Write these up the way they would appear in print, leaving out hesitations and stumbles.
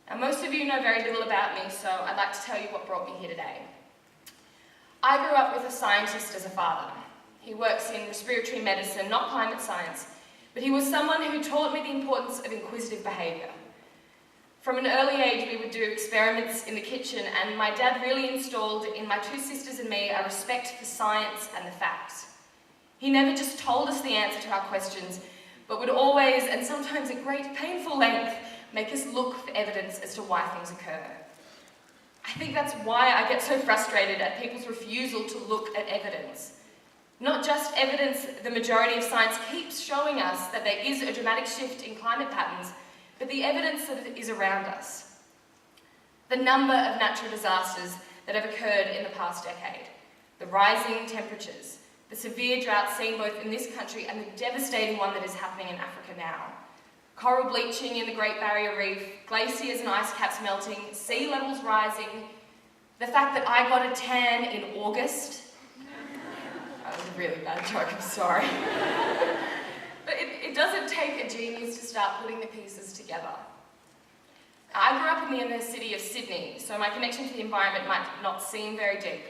Now, most of you know very little about me, so I'd like to tell you what brought me here today. I grew up with a scientist as a father. He works in respiratory medicine, not climate science, but he was someone who taught me the importance of inquisitive behaviour. From an early age, we would do experiments in the kitchen, and my dad really installed in my two sisters and me a respect for science and the facts. He never just told us the answer to our questions, but would always, and sometimes at great painful length, make us look for evidence as to why things occur. I think that's why I get so frustrated at people's refusal to look at evidence. Not just evidence the majority of science keeps showing us that there is a dramatic shift in climate patterns, but the evidence that is around us. The number of natural disasters that have occurred in the past decade, the rising temperatures, the severe drought seen both in this country and the devastating one that is happening in Africa now, coral bleaching in the Great Barrier Reef, glaciers and ice caps melting, sea levels rising, the fact that I got a tan in August. That was a really bad joke, I'm sorry. But it doesn't take a genius to start putting the pieces together. I grew up in the inner city of Sydney, so my connection to the environment might not seem very deep.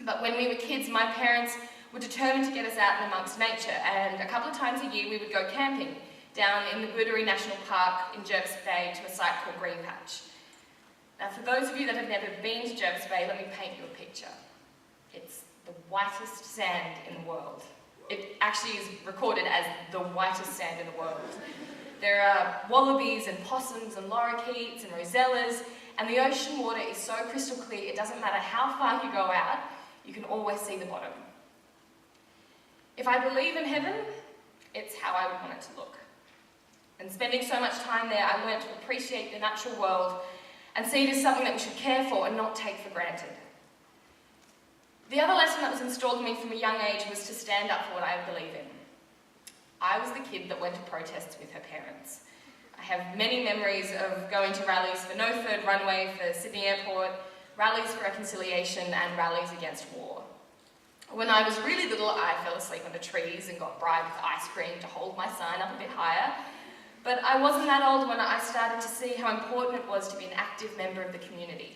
But when we were kids, my parents were determined to get us out and amongst nature, and a couple of times a year we would go camping down in the Booderee National Park in Jervis Bay to a site called Green Patch. Now, for those of you that have never been to Jervis Bay, let me paint you a picture. It's the whitest sand in the world. It actually is recorded as the whitest sand in the world. There are wallabies and possums and lorikeets and rosellas, and the ocean water is so crystal clear it doesn't matter how far you go out, you can always see the bottom. If I believe in heaven, it's how I would want it to look. And spending so much time there, I learned to appreciate the natural world and see it as something that we should care for and not take for granted. The other lesson that was installed in me from a young age was to stand up for what I believe in. I was the kid that went to protests with her parents. I have many memories of going to rallies for no third runway for Sydney Airport, rallies for reconciliation, and rallies against war. When I was really little, I fell asleep under trees and got bribed with ice cream to hold my sign up a bit higher. But I wasn't that old when I started to see how important it was to be an active member of the community.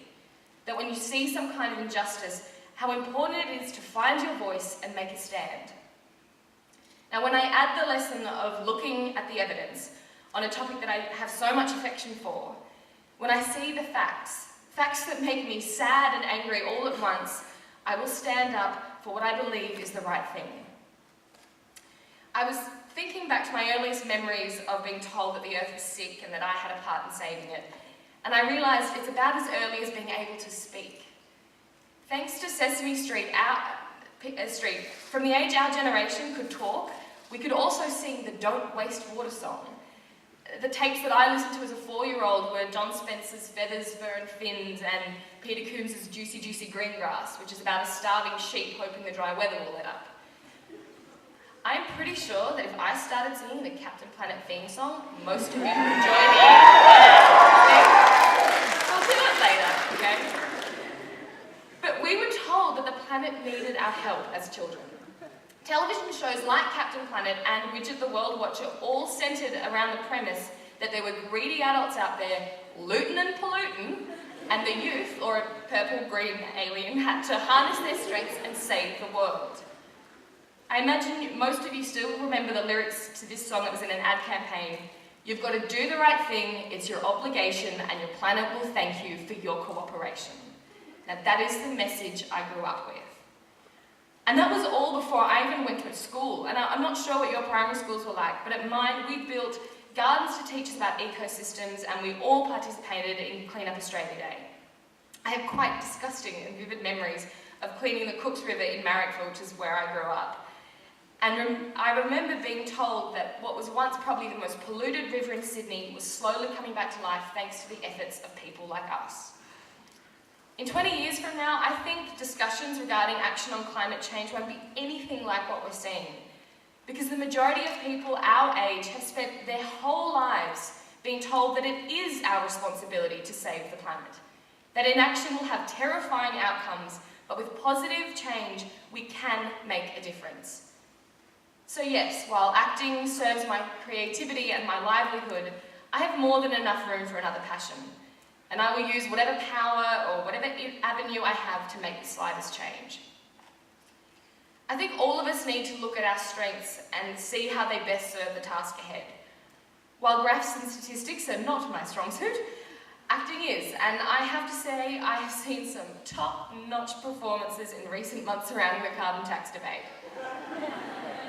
That when you see some kind of injustice, how important it is to find your voice and make a stand. Now, when I add the lesson of looking at the evidence on a topic that I have so much affection for, when I see the facts that make me sad and angry all at once, I will stand up for what I believe is the right thing. I was thinking back to my earliest memories of being told that the earth was sick and that I had a part in saving it, and I realised it's about as early as being able to speak. Thanks to Sesame Street, from the age our generation could talk, we could also sing the Don't Waste Water song. The tapes that I listened to as a 4-year-old were John Spencer's Feathers, Fur and Fins and Peter Coombs's Juicy Juicy Green Grass, which is about a starving sheep hoping the dry weather will let up. I'm pretty sure that if I started singing the Captain Planet theme song, most of you would join in. We'll do it later, okay? But we were told that the planet needed our help as children. Television shows like Captain Planet and Widget the World Watcher all centred around the premise that there were greedy adults out there looting and polluting, and the youth, or a purple-green alien, had to harness their strengths and save the world. I imagine most of you still remember the lyrics to this song that was in an ad campaign. You've got to do the right thing, it's your obligation, and your planet will thank you for your cooperation. Now that is the message I grew up with. And that was all before I even went to a school. And I'm not sure what your primary schools were like, but at mine we built gardens to teach us about ecosystems, and we all participated in Clean Up Australia Day. I have quite disgusting and vivid memories of cleaning the Cooks River in Marrickville, which is where I grew up. And I remember being told that what was once probably the most polluted river in Sydney was slowly coming back to life thanks to the efforts of people like us. In 20 years from now, I think discussions regarding action on climate change won't be anything like what we're seeing, because the majority of people our age have spent their whole lives being told that it is our responsibility to save the planet, that inaction will have terrifying outcomes, but with positive change, we can make a difference. So yes, while acting serves my creativity and my livelihood, I have more than enough room for another passion. and I will use whatever power or whatever avenue I have to make the slightest change. I think all of us need to look at our strengths and see how they best serve the task ahead. While graphs and statistics are not my strong suit, acting is, and I have to say I have seen some top-notch performances in recent months surrounding the carbon tax debate.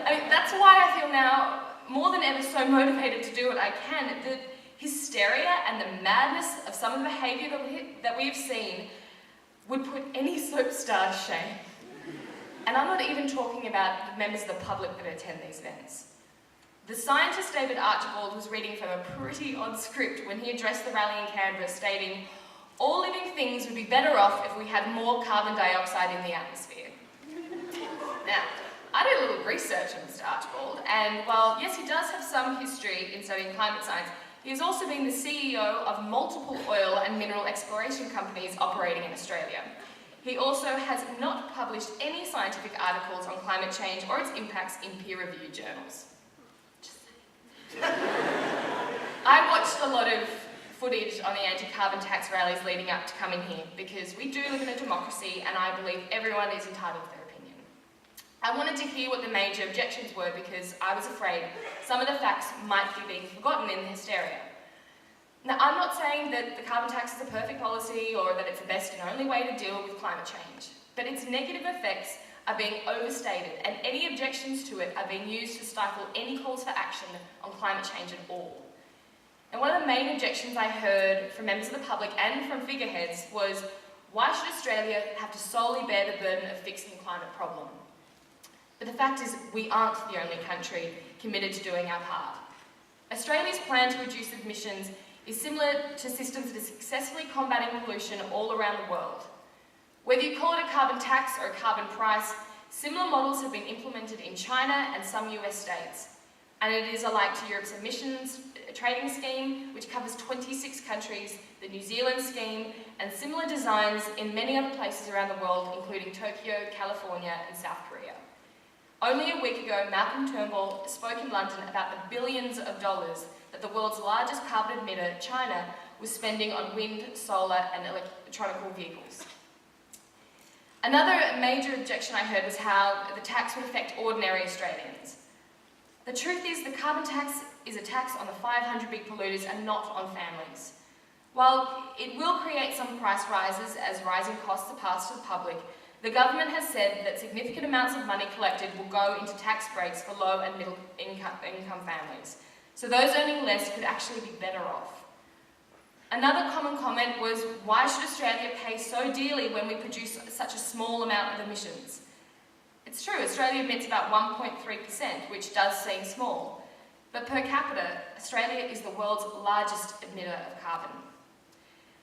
I mean, that's why I feel now more than ever so motivated to do what I can. The hysteria and the madness of some of the behaviour that we have seen would put any soap star to shame. And I'm not even talking about the members of the public that attend these events. The scientist David Archibald was reading from a pretty odd script when he addressed the rally in Canberra, stating, "All living things would be better off if we had more carbon dioxide in the atmosphere." Now, I did a little research on Mr. Archibald, and while yes, he does have some history in studying climate science, he has also been the CEO of multiple oil and mineral exploration companies operating in Australia. He also has not published any scientific articles on climate change or its impacts in peer-reviewed journals. Just saying. I watched a lot of footage on the anti-carbon tax rallies leading up to coming here because we do live in a democracy and I believe everyone is entitled to their opinion. I wanted to hear what the major objections were because I was afraid some of the facts might be being forgotten in the hysteria. Now, I'm not saying that the carbon tax is a perfect policy or that it's the best and only way to deal with climate change, but its negative effects are being overstated and any objections to it are being used to stifle any calls for action on climate change at all. And one of the main objections I heard from members of the public and from figureheads was, why should Australia have to solely bear the burden of fixing the climate problem? But the fact is, we aren't the only country committed to doing our part. Australia's plan to reduce emissions is similar to systems that are successfully combating pollution all around the world. Whether you call it a carbon tax or a carbon price, similar models have been implemented in China and some US states. And it is alike to Europe's emissions trading scheme, which covers 26 countries, the New Zealand scheme, and similar designs in many other places around the world, including Tokyo, California, and South Korea. Only a week ago, Malcolm Turnbull spoke in London about the billions of dollars that the world's largest carbon emitter, China, was spending on wind, solar, and electronic vehicles. Another major objection I heard was how the tax would affect ordinary Australians. The truth is, the carbon tax is a tax on the 500 big polluters and not on families. While it will create some price rises as rising costs are passed to the public, the government has said that significant amounts of money collected will go into tax breaks for low and middle income families. So those earning less could actually be better off. Another common comment was, why should Australia pay so dearly when we produce such a small amount of emissions? It's true, Australia emits about 1.3%, which does seem small. But per capita, Australia is the world's largest emitter of carbon.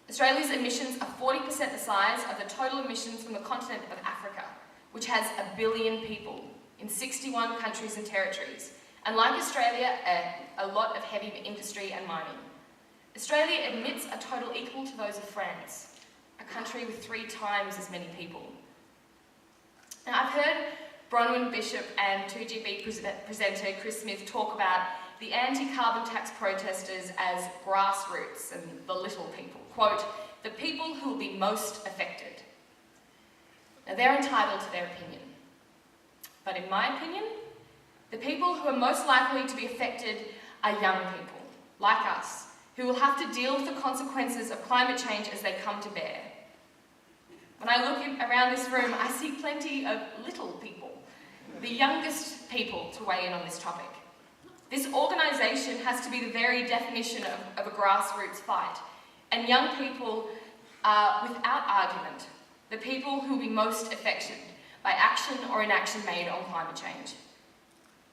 Australia's emissions are 40% the size of the total emissions from the continent of Africa, which has 1 billion people in 61 countries and territories. And like Australia, a lot of heavy industry and mining. Australia emits a total equal to those of France, a country with 3 times as many people. Now, I've heard Bronwyn Bishop and 2GB presenter Chris Smith talk about the anti-carbon tax protesters as grassroots and the little people. Quote, the people who will be most affected. Now, they're entitled to their opinion. But in my opinion, the people who are most likely to be affected are young people, like us, who will have to deal with the consequences of climate change as they come to bear. When I look around this room, I see plenty of little people, the youngest people to weigh in on this topic. This organisation has to be the very definition of a grassroots fight, and young people are, without argument, the people who will be most affected by action or inaction made on climate change.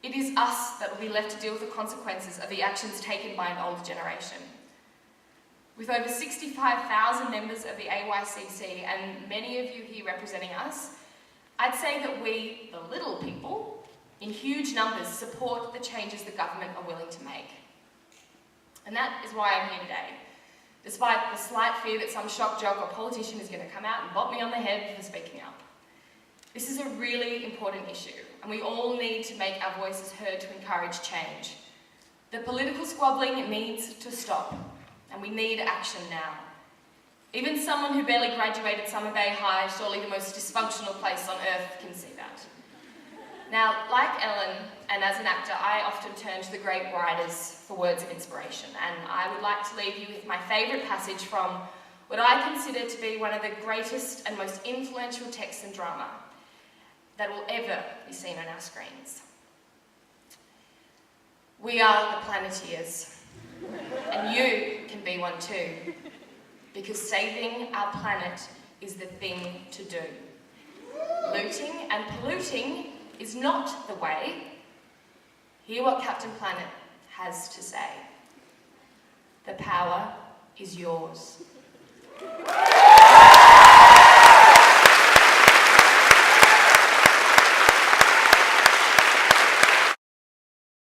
It is us that will be left to deal with the consequences of the actions taken by an older generation. With over 65,000 members of the AYCC and many of you here representing us, I'd say that we, the little people, in huge numbers support the changes the government are willing to make. And that is why I'm here today, despite the slight fear that some shock jock or politician is going to come out and bop me on the head for speaking up. This is a really important issue, and we all need to make our voices heard to encourage change. The political squabbling needs to stop, and we need action now. Even someone who barely graduated Summer Bay High, surely the most dysfunctional place on earth, can see that. Now, like Ellen, and as an actor, I often turn to the great writers for words of inspiration, and I would like to leave you with my favourite passage from what I consider to be one of the greatest and most influential texts in drama that will ever be seen on our screens. We are the Planeteers, and you can be one too, because saving our planet is the thing to do. Looting and polluting is not the way. Hear what Captain Planet has to say. The power is yours.